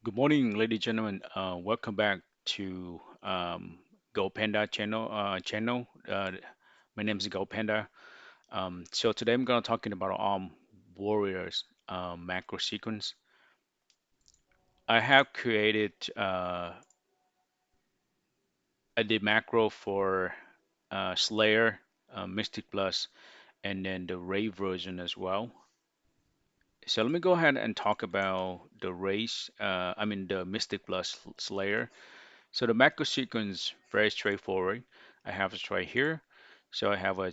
Good morning, ladies and gentlemen. Welcome back to Gaupanda channel. My name is Gaupanda. So today I'm gonna talking about Warriors macro sequence. I have created the macro for Slayer, Mystic Plus, and then the Ray version as well. So let me go ahead and talk about the race. I mean the Mystic Plus Slayer. So the macro sequence very straightforward. I have it right here. So I have a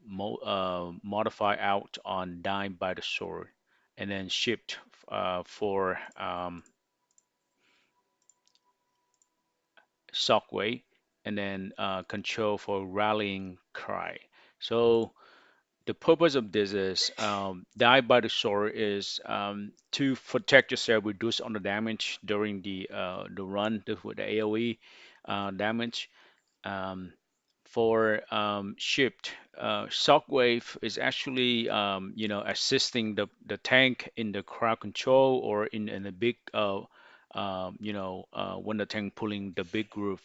modify out on dime by the sword, and then shift for shockwave, and then control for rallying cry. So the purpose of this is die by the sword is to protect yourself, reduce on the damage during the run with the AOE damage. um, for shift. Shockwave is actually assisting the tank in the crowd control or in the big when the tank pulling the big group,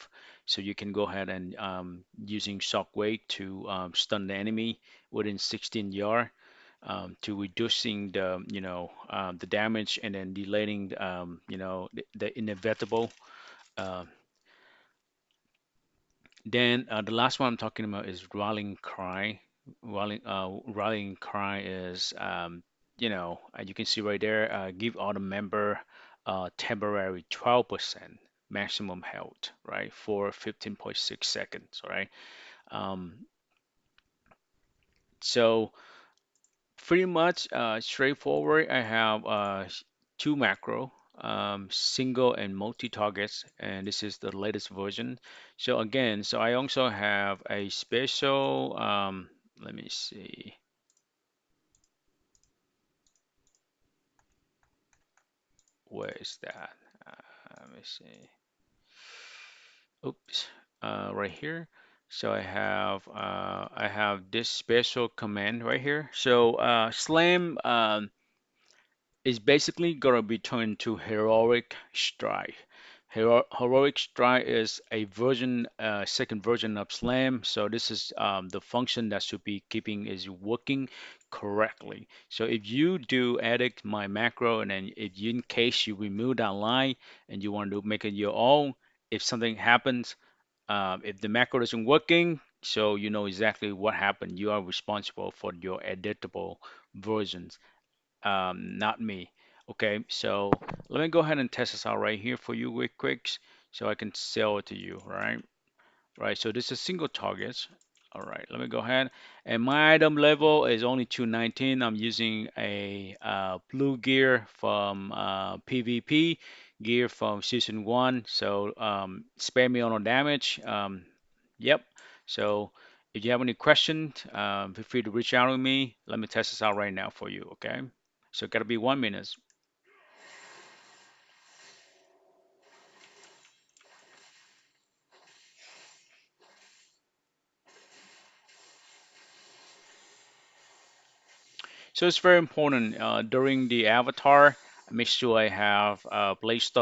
so you can go ahead and using shockwave to stun the enemy within 16 yard. To reducing the damage and then delaying the inevitable. Uh, Then the last one I'm talking about is rallying cry. Rallying cry is, you can see right there, give all the member temporary 12% maximum health, right, for 15.6 seconds, right? Um, so pretty much straightforward. I have two macro, single and multi targets, and this is the latest version. So again, so I also have a special. Let me see, where is that? Let me see. Oops, right here. So I have this special command right here. So slam. Is basically gonna be turned to heroic strike. Heroic strike is a version, second version of Slam. So this is the function that should be keeping is working correctly. So if you do edit my macro, and then if you, in case you remove that line and you want to make it your own, if something happens, if the macro isn't working, so you know exactly what happened. You are responsible for your editable versions, not me. Okay, so let me go ahead and test this out right here for you real quick so I can sell it to you, right? Right, so this is single targets. All right, let me go ahead. And my item level is only 219. I'm using a blue gear from PvP, gear from season one. So spare me on no damage. Yep. So if you have any questions, feel free to reach out to me. Let me test this out right now for you, okay? So it gotta be 1 minute. So it's very important during the avatar. Make sure I have a Blaze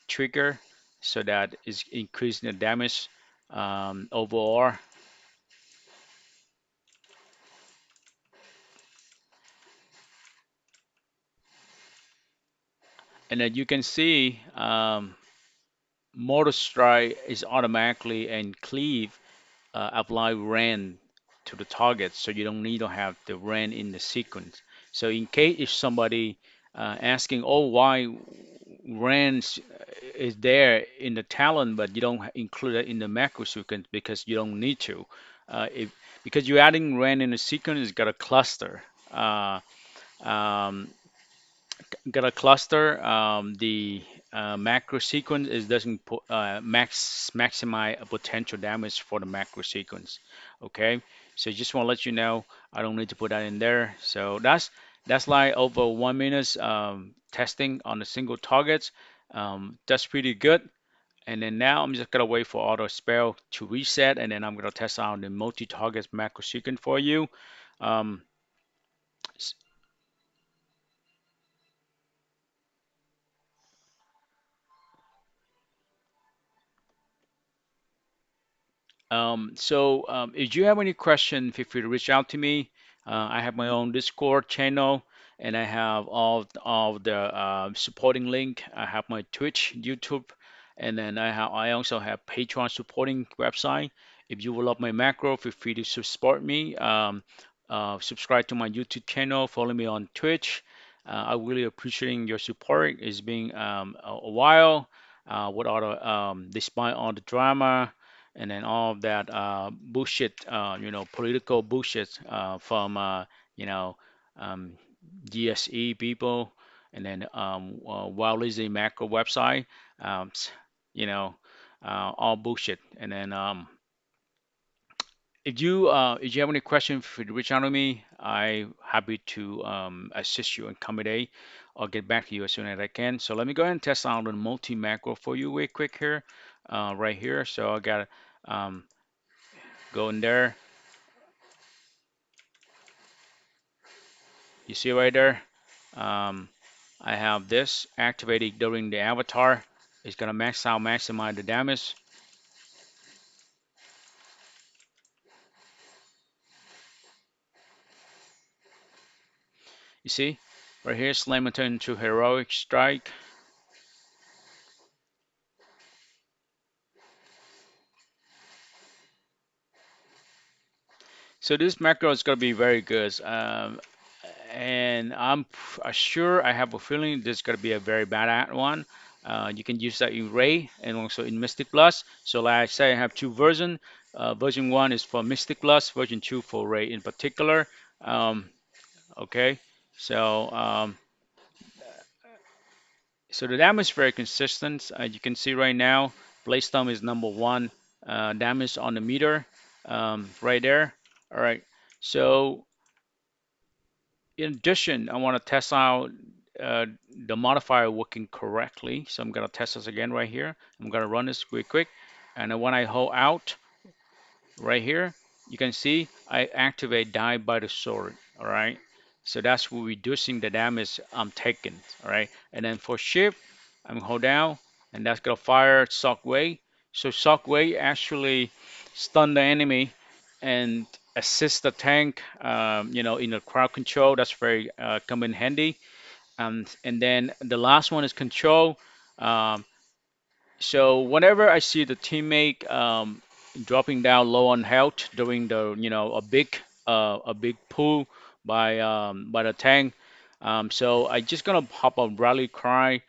trigger so that is increasing the damage overall. And then you can see Mortal Strike is automatically and cleave apply ran to the target, so you don't need to have the ran in the sequence. So in case if somebody asking, oh, why ran is there in the talent, but you don't include it in the macro sequence because you don't need to. If because you're adding ran in the sequence, it's got a cluster. Um, got a cluster. The macro sequence is doesn't put, maximize a potential damage for the macro sequence. Okay, so just want to let you know I don't need to put that in there. So that's like over 1 minute testing on the single targets. That's pretty good. And then now I'm just gonna wait for auto spell to reset, and then I'm gonna test out the multi-target macro sequence for you. Um, If you have any question, feel free to reach out to me. I have my own Discord channel, and I have all the supporting link. I have my Twitch, YouTube, and then I also have Patreon supporting website. If you will love my macro, feel free to support me. Subscribe to my YouTube channel. Follow me on Twitch. I really appreciating your support. It's been a while with all despite all the drama and then all of that bullshit, political bullshit from, you know, um, GSE people, and then Wild Lazy Macro website, um, s- all bullshit. And then if you have any questions, feel free to reach out to me. I'm happy to assist you and accommodate. I'll get back to you as soon as I can. So let me go ahead and test out the multi macro for you real quick here, right here. So I got um, go in there. You see right there, um, I have this activated during the avatar. It's gonna maximize the damage. You see, right here, Slam turn into heroic strike. So this macro is gonna be very good. And sure I have a feeling this is gonna be a very bad one. You can use that in Ray and also in Mystic Plus. So like I say, I have two versions. Version one is for Mystic Plus, version two for Ray in particular. Um, Okay, so so the damage is very consistent. You can see right now, Blaze is number one damage on the meter, right there. All right. So in addition, I want to test out the modifier working correctly. So I'm gonna test this again right here. I'm gonna run this quick, quick, and then when I hold out, right here, you can see I activate die by the sword. All right. So that's reducing the damage I'm taking. All right. And then for shift, I'm hold down and that's gonna fire shockwave. So shockwave actually stun the enemy and assist the tank, in the crowd control. That's very come in handy. And then the last one is control. Um, so whenever I see the teammate dropping down low on health during the a big pull by the tank, so I just gonna pop a rally cry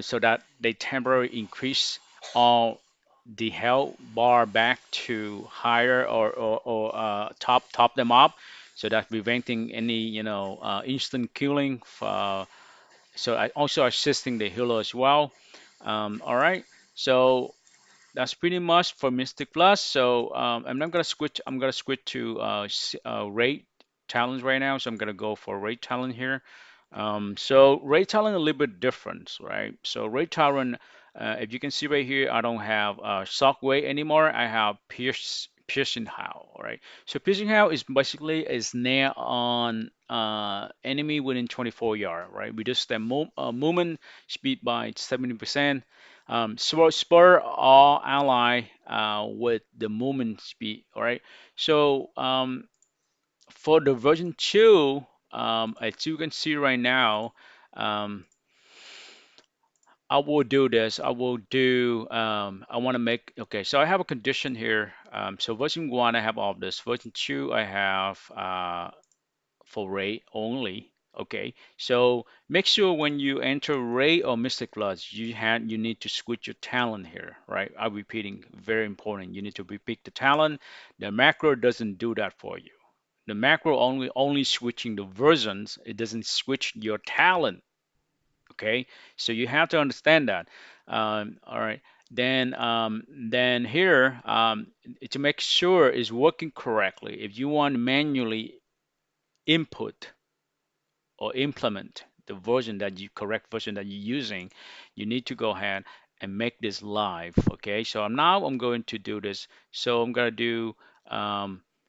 so that they temporarily increase all the health bar back to higher or top them up, so that preventing any instant killing. So I also assisting the healer as well. All right. So that's pretty much for Mystic Plus. So I'm gonna switch. I'm gonna switch to rate talents right now. So I'm gonna go for rate talent here. So rate talent a little bit different, right? So rate talent, if you can see right here, I don't have Shockwave anymore. I have Piercing Howl, all right? So Piercing Howl is basically is near on enemy within 24 yard, right? We just the movement speed by 70%. Spur all ally with the movement speed. All right. So for the version 2, as you can see right now, um, I will do this. I will do. I want to make. Okay. So I have a condition here. So version 1, I have all of this. Version 2, I have for Ray only. Okay, so make sure when you enter Ray or Mystic Lodge, you need to switch your talent here, right? I'm repeating, very important. You need to repeat the talent. The macro doesn't do that for you. The macro only switching the versions. It doesn't switch your talent. Okay, so you have to understand that. All right. Then here, to make sure it's working correctly, if you want to manually input or implement the version that you correct version that you're using, you need to go ahead and make this live. Okay, so now I'm going to do this. So I'm gonna do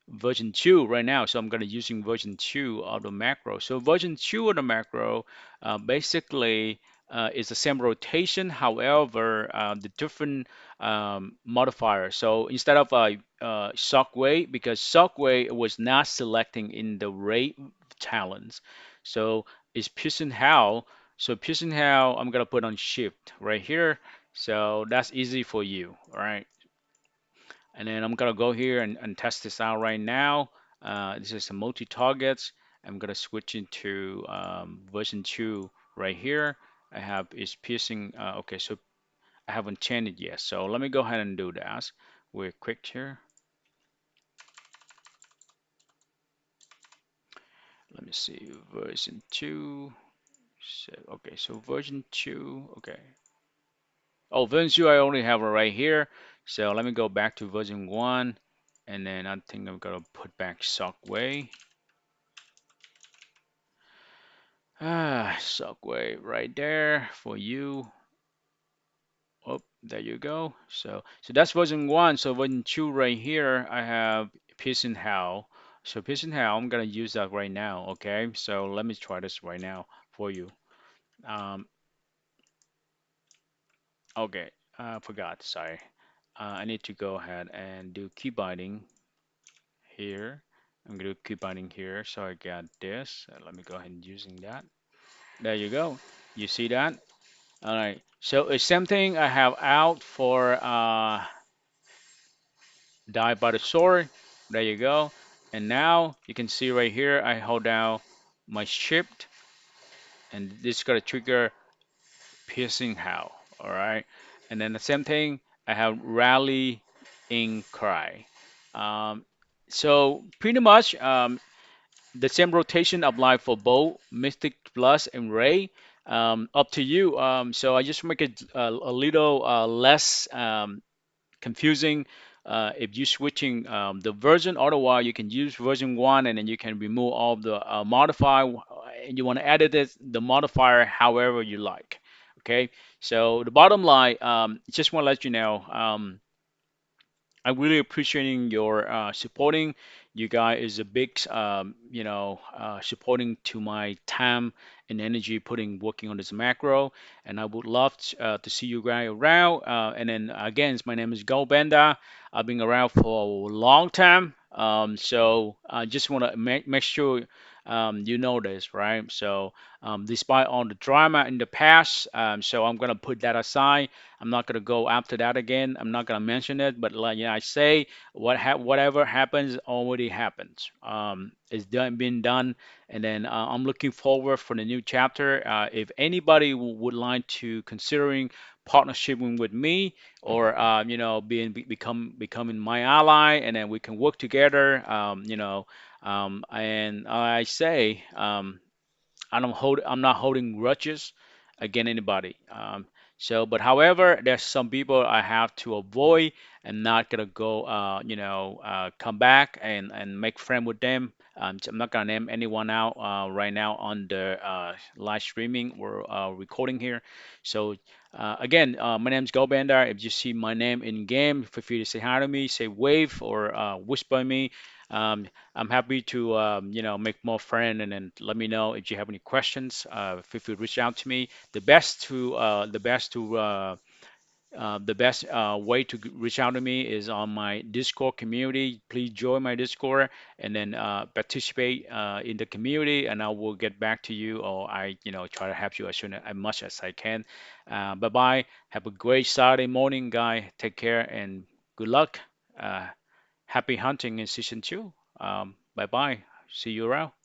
version 2 right now. So I'm gonna using version 2 of the macro. So version 2 of the macro, basically is the same rotation, however, the different modifier. So instead of Shockwave, because Shockwave was not selecting in the rate talents, so it's Pearson How. So Pearson How, I'm gonna put on Shift right here. So that's easy for you, all right? And then I'm gonna go here and test this out right now. This is a multi-targets. I'm gonna switch into version 2 right here. I have is piercing. Okay, so I haven't changed it yet. So let me go ahead and do that. We're quick here. Let me see version 2. So, okay, so version 2. Okay. Oh, version 2 I only have it right here. So let me go back to version 1, and then I think I'm gonna put back Shockwave. Shockwave right there for you. Oh, there you go. So that's version 1. So version 2 right here, I have Pearson How. So Pearson How, I'm gonna use that right now. Okay. So let me try this right now for you. Um, okay. I forgot. Sorry. I need to go ahead and do key binding here. I'm gonna do key binding here. So I got this. Let me go ahead and using that. There you go. You see that? All right. So it's same thing I have out for die by the sword. There you go. And now you can see right here I hold down my shift and this is gonna trigger piercing howl. All right. And then the same thing I have rally in cry. Um, so pretty much the same rotation applied for both Mystic Plus and Ray. Up to you. So I just make it a little less confusing if you're switching the version. Otherwise, you can use version 1 and then you can remove all the modifier and you want to edit it, the modifier however you like. Okay, so the bottom line, just want to let you know. I'm really appreciating your supporting. You guys is a big, supporting to my time and energy putting working on this macro. And I would love to see you guys around. And then again, my name is Gaupanda. I've been around for a long time. So I just want to make sure you know this, right? So despite all the drama in the past, so I'm gonna put that aside. I'm not gonna go after that again. I'm not gonna mention it, but like I say, whatever happens already happens. It's done, been done, and then I'm looking forward for the new chapter. If anybody would like to considering partnershiping with me or becoming my ally, and then we can work together. And I say. I'm not holding grudges against anybody. But however, there's some people I have to avoid and not gonna go, come back and make friend with them. So I'm not gonna name anyone out right now on the live streaming or recording here. So again, my name is Gobandar. If you see my name in game, feel free to say hi to me, say wave or whisper me. Um, I'm happy to make more friends and then let me know if you have any questions. Feel free to reach out to me. The best way to reach out to me is on my Discord community. Please join my Discord and then participate in the community, and I will get back to you, or I try to help you as much as I can. Bye bye. Have a great Saturday morning, guy. Take care and good luck. Uh, Happy hunting in season 2. Bye bye. See you around.